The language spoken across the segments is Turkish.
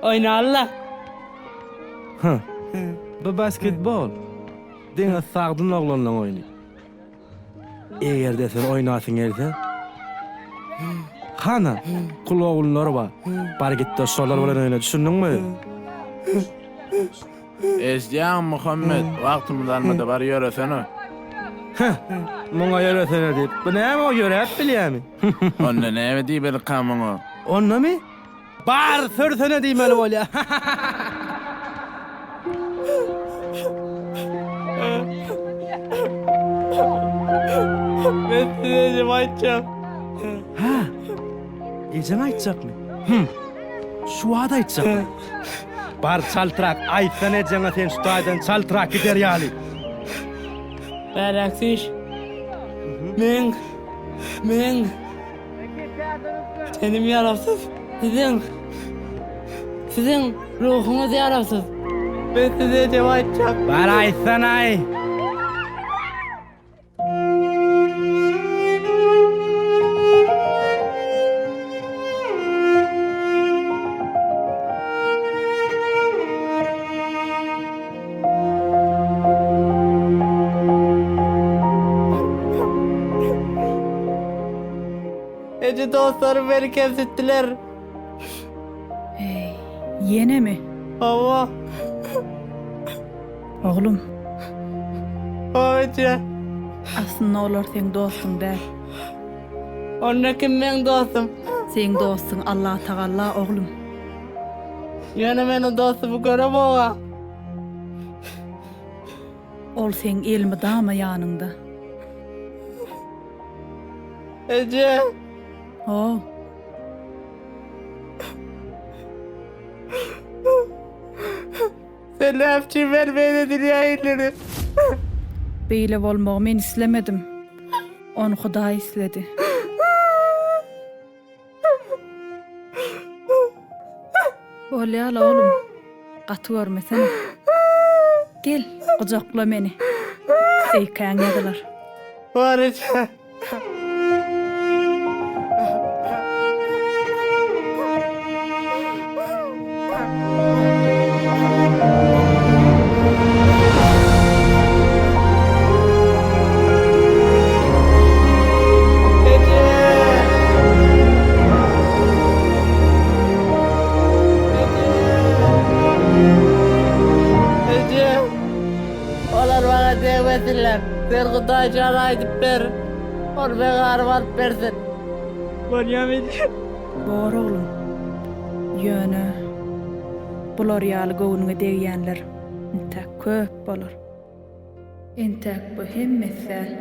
Oyna Allah. Bu basketbol. Dene sağdın oğlanla oynay. Eğer de sen oynasın else, hana kul oğulları var. Bar gitti şolar bilen oyna, düşündün mü? Escan Muhammed, vaktımdan da var yöresene. Muňa ýöresene diýip. Bu näme o ýörep bilýärmi? Onda näme diýip kamyňy? Onnamy? Bar sörsene diýmeli bolýar. Ben size aýtjam. Ha. Ejem aýtjakmy? Şu wada aýtjakmy? Bar çaltyrak, aýtsan ejeňe sen şu taýdan çaltyrak gider ýaly. Beraksiz. Men senim yarapsız. Sizin ruhunuz yarapsız. Ben size cevap aýtjam. Bar aýtsan aý. Ece dostlarım beni kemsettiler. Hey, yine mi? Ama Oğlum, Ece. aslında olur sen dostun der. Onunla kim ben dostum? Sen dostun Allah Teala oğlum. Yine benim dostumu görem oğa. Ol sen ilmi dama yanında. Ece. Oh, Sen ne yapçın vermeye dünya ileri. beyle olmağı men islemedim. Onu Huda isledi. Olyal oğlum, katı görmesene. Gel, kucakla beni. Seykan yediler. Var Ece. Ece. Olar bana demesinler. Sen Kudaya çağına gidip ver. Onu bana arvat versin. Bonyamin. Doğru oğlum. Yönü. Bular ýaly göwnüňe degýänler. Intek köp bolar. Intek bu hemmesi.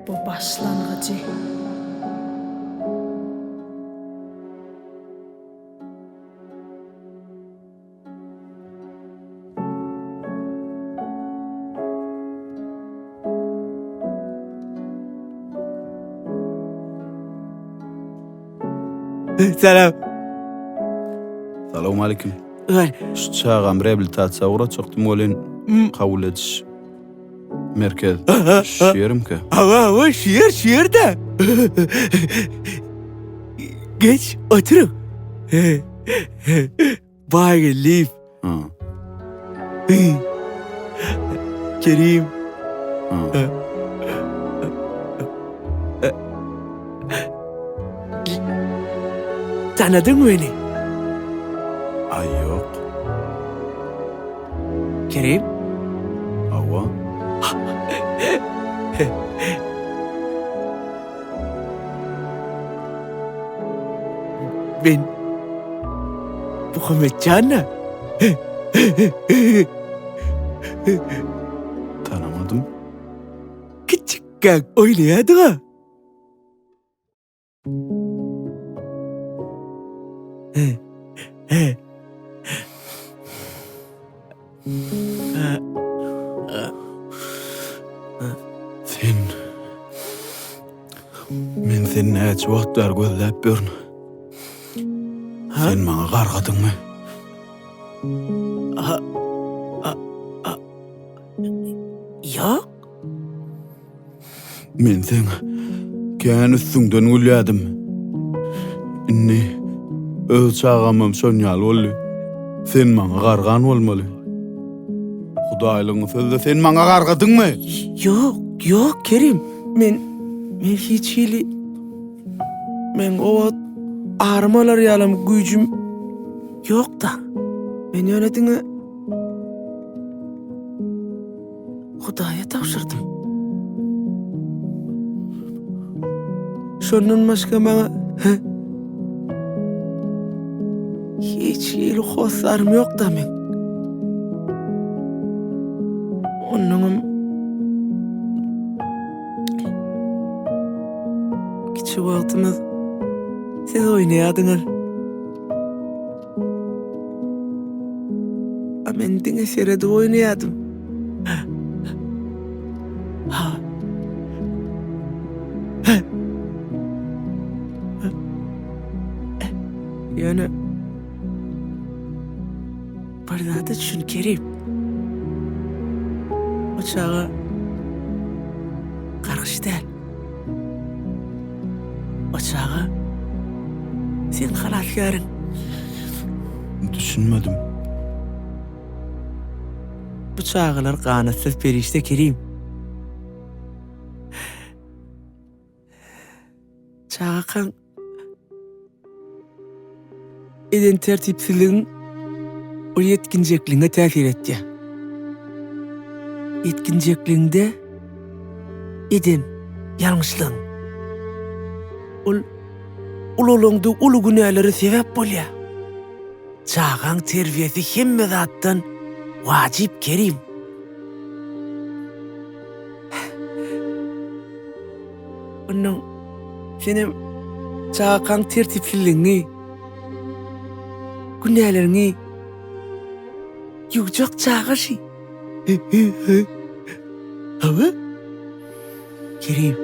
Bu başlangıcı. Selam. Salamu aleyküm. Gel. Şu çağam rehabilitatsiya çoktum olin kabul ediş merkez şiirim ki. Ama şiir de. Geç oturun. Bye leave. Ha. Kerim. Ha. Tanıdın mı beni? Ay yok. Kerim. Ava. Ben Muhammed Can'la. Tanımadım. Küçükken oynayadı ha. Sen Men sen näçe wagtlar gözläp görün. Sen maňa gargadyňmy? Yok. Men sen kän üstüňden gülýärdim. Inni öz çağamam sonýal boldy. Sen maňa gargan bolmaly. Hudaýlygyň sözde sen maňa gargadyňmy? Yok Kerim. Men hiç hili... Men o armalar yalam gücüm yok da. Men yönetini Hudaya tavşırdım. Şondan başka bana hiç hili hoslarım yok da men. Onun küçük vaktimiz siz oynayadınız. Ben dine serede oynayadım. Yani bardağı da düşün Kerim. O çağa karış değil. O çağa sen halatkarın. Düşünmedim. Bu çağlar kanatsız perişte Kerim. Çağa kan eden tertipsizliğin o yetkinjekliğine tesir etti. Yetkinjekliğinde eden yanlışlığın. Ululundu ulu günahları sebep bolya. Çağın terbiyesi hemme zattan vacip Kerim. Onun senin çağın tertipsizliğini, günahlarını yuyacak çağışı. Ama Kerim.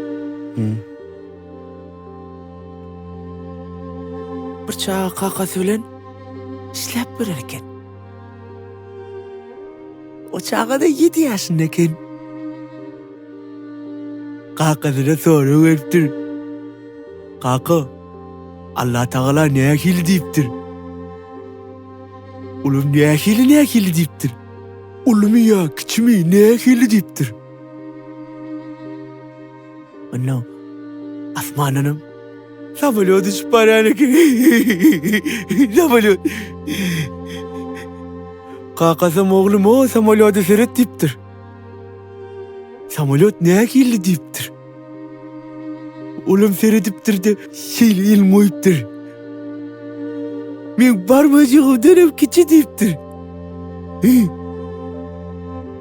Bir çağa kaka söylen işlep verirken. O çağa da 7 yaşındayken. Kakasına soru veriptir. Kaka, Allah Teala ne akil deyiptir. Ulum ne akili deyiptir. Ulumu ya küçümü ne akili deyiptir. Anam, Asman Hanım, samolot iş parayla ki. Samolot. Kakasım oğlum o samolotu seyret deyiptir. Samolot ne akili deyiptir. Ulum seyrediptir de şeyle ilmi oyiptir. Men barmacığımdan hep keçe deyiptir.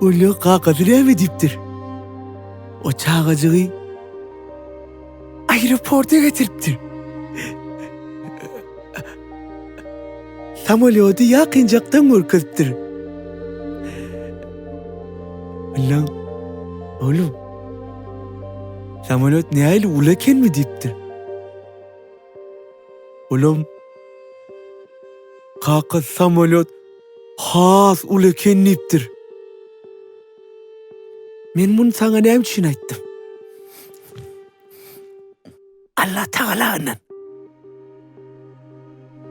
Ulu kakası ne deyiptir. O çağacığı aeroporta getiriptir. Samolotu yakıncaktan korkuttır. Ulan, oğlum, samolot ne hali ulaken mi deyiptir. Oğlum, kaka samolot has ulaken deyiptir. Men bunu sana ne için aytdım? Allah Teala'nın.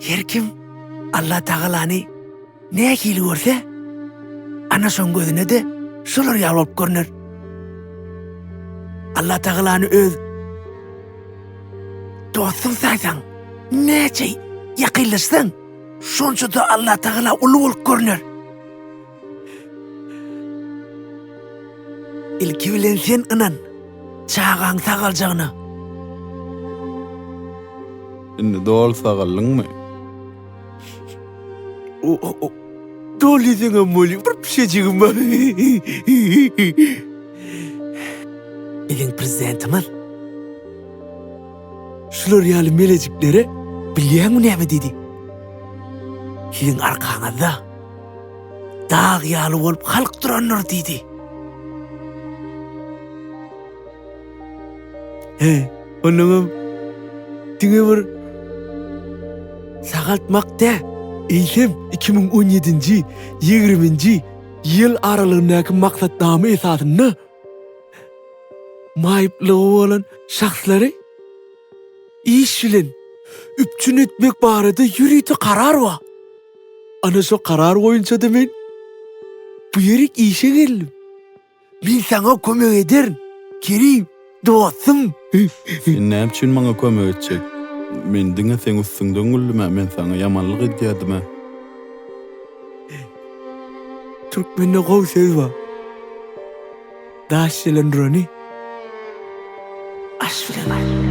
Her kim Allah Teala'nı ne akili görse, ana son gözüne de şolar yalop görünür. Allah Teala'nı öz dostun saysan, nece yakınlaşsan, şonca da Allah Teala ulu olup görünür. İlki bilen sen inan, çağın sağalacağını. Inni doğal sağallyňmy? O doliýeň ammoly bir pişejigim bar. Elin prezidentimiz şular ýaly melejikleri bilýäňmi näme dedi? Sizin arkaňyzda dağ ýaly bolup halk duranlar dedi. Onuňam diňe bir sagaltmakda eýsem 2017-nji 20-nji ýyl aralygyndaky maksatnamy esasyny maýyplygy bolan şahslary iş bilen üpçün etmek barada ýürüýti karar wa. Ana şo karar boýunça da men bu ýerik işe geldim. Men saňa kömek ederim. Kerim, dostum. Sen näme üçin maňa kömek etjek? Men diňe sen üstüňden güldüm, men saňa ýamanlyk edýärdim. Türkmende gowy söz var. Daş bilen roni. Aş bilen aş.